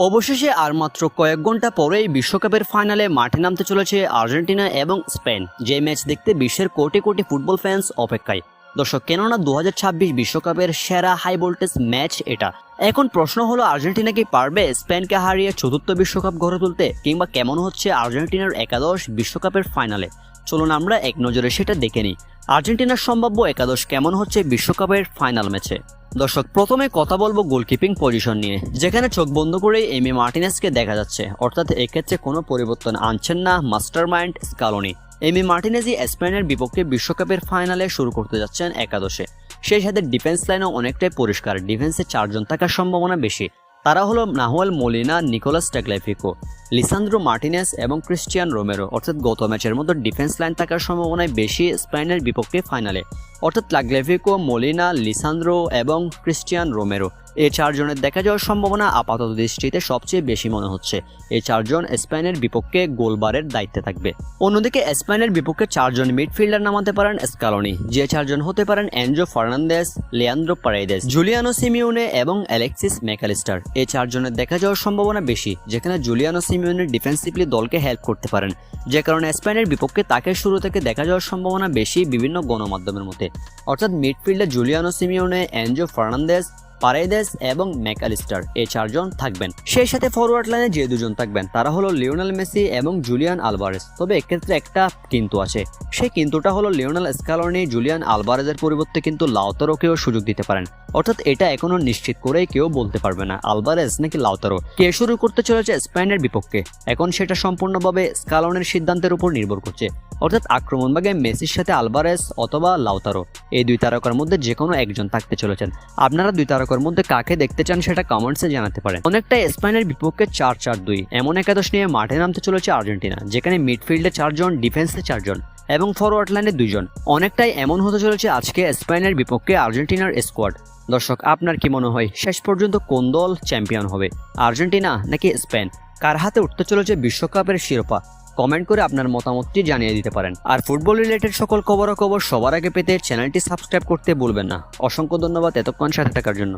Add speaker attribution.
Speaker 1: অবশেষে আর মাত্র কয়েক ঘন্টা পরেই বিশ্বকাপের ফাইনালে মাঠে নামতে চলেছে আর্জেন্টিনা এবং স্পেন, যে ম্যাচ দেখতে বিশ্বের কোটি কোটি ফুটবল ফ্যান্স অপেক্ষায়। দর্শক, কেননা 2026 বিশ্বকাপের সেরা হাই ভোল্টেজ ম্যাচ এটা। এখন প্রশ্ন হলো, আর্জেন্টিনা কি পারবে স্পেনকে হারিয়ে চতুর্থ বিশ্বকাপ গড়ে তুলতে, কিংবা কেমন হচ্ছে আর্জেন্টিনার একাদশ বিশ্বকাপের ফাইনালে? চলুন আমরা এক নজরে সেটা দেখে নিই। আর্জেন্টিনার সম্ভাব্য একাদশ কেমন হচ্ছে বিশ্বকাপের ফাইনাল ম্যাচে। দর্শক, প্রথমে কথা বলবো গোলকিপিং পজিশন নিয়ে, যেখানে চোখ বন্ধ করেই এমি মার্টিনেজকে দেখা যাচ্ছে। অর্থাৎ এক্ষেত্রে কোনো পরিবর্তন আনছেন না মাস্টারমাইন্ড স্কালোনি। এমি মার্টিনেজই স্পেনের বিপক্ষে বিশ্বকাপের ফাইনালে শুরু করতে যাচ্ছেন একাদশে। সেই সাথে ডিফেন্স লাইনও অনেকটাই পরিষ্কার, ডিফেন্সে 4 জন থাকার সম্ভাবনা বেশি। তারা হলো Nahuel Molina, Nicolas Tagliafico, Lisandro Martinez এবং ক্রিস্টিয়ান রোমেরো। অর্থাৎ গত ম্যাচের মতো ডিফেন্স লাইন থাকার সম্ভাবনায় বেশি স্পেনের বিপক্ষে ফাইনালে। অর্থাৎ টাগলিয়াফিকো, মোলিনা, লিসান্দ্রো এবং ক্রিস্টিয়ান রোমেরো, এই 4 জনের দেখা যাওয়ার সম্ভাবনা আপাতত দৃষ্টিতে সবচেয়ে বেশি মনে হচ্ছে। এই 4 জন স্পেনের বিপক্ষে গোলবারের দায়িত্বে থাকবে। অন্যদিকে স্পেনের বিপক্ষে 4 জন মিডফিল্ডার নামাতে পারেন স্কালোনি, যে 4 জন হতে পারেন Enzo Fernandez, Leandro Paredes, Giuliano Simeone এবং অ্যালেক্সিস ম্যাকালিস্টার। এই 4 জনের দেখা যাওয়ার সম্ভাবনা বেশি, যেখানে জুলিয়ানো সিমিওনে ডিফেন্সিভলি দলকে হেল্প করতে পারেন, যে কারণে স্পেনের বিপক্ষে তাকে শুরু থেকে দেখা যাওয়ার সম্ভাবনা বেশি বিভিন্ন গণমাধ্যমের মধ্যে। অর্থাৎ মিডফিল্ডে Giuliano Simeone, Enzo Fernandez, Paredes এবং ম্যাকালিস্টার, এই 4 জন থাকবেন। সেই সাথে ফরওয়ার্ড লাইনে যে 2 জন থাকবেন তারা হলো লিওনেল মেসি এবং জুলিয়ান আলভারেজ। তবে এক্ষেত্রে একটা কিন্তু আছে, সেই কিন্তুটা হলো লিওনেল স্কালোনি জুলিয়ান আলভারেজের পরিবর্তে কিন্তু লাউতারোকেও সুযোগ দিতে পারেন। অর্থাৎ এটা এখনো নিশ্চিত করে কেউ বলতে পারবে না আলভারেজ নাকি লাউতারো কে শুরু করতে চলেছে স্পেনের বিপক্ষে। এখন সেটা সম্পূর্ণভাবে স্কালোনির সিদ্ধান্তের উপর নির্ভর করছে। অর্থাৎ আক্রমণভাগে মেসির সাথে আলভারেজ অথবা লাউতারো, এই 2 তারকার মধ্যে যে কোনো একজন থাকতে চলেছেন। আপনারা 2 তারকার মধ্যে কাকে দেখতে চান সেটা কমেন্টসে জানাতে পারেন। অনেকটা স্পেনের বিপক্ষে 4-4-2 এমন একাদশ নিয়ে মাঠে নামতে চলেছে আর্জেন্টিনা, যেখানে মিডফিল্ডে 4 জন, ডিফেন্সে 4 জন এবং ফরওয়ার্ড লাইনে 2 জন। অনেকটাই এমন হতে চলেছে আজকে স্পেনের বিপক্ষে আর্জেন্টিনার স্কোয়াড। দর্শক, আপনার কি মনে হয় শেষ পর্যন্ত কোন দল চ্যাম্পিয়ন হবে, আর্জেন্টিনা নাকি স্পেন? কার হাতে উঠতে চলেছে বিশ্বকাপের শিরোপা? কমেন্ট করে আপনার মতামতটি জানিয়ে দিতে পারেন। আর ফুটবল রিলেটেড সকল খবরাখবর সবার আগে পেতে চ্যানেলটি সাবস্ক্রাইব করতে ভুলবেন না। অসংখ্য ধন্যবাদ এতক্ষণ সাথে থাকার জন্য।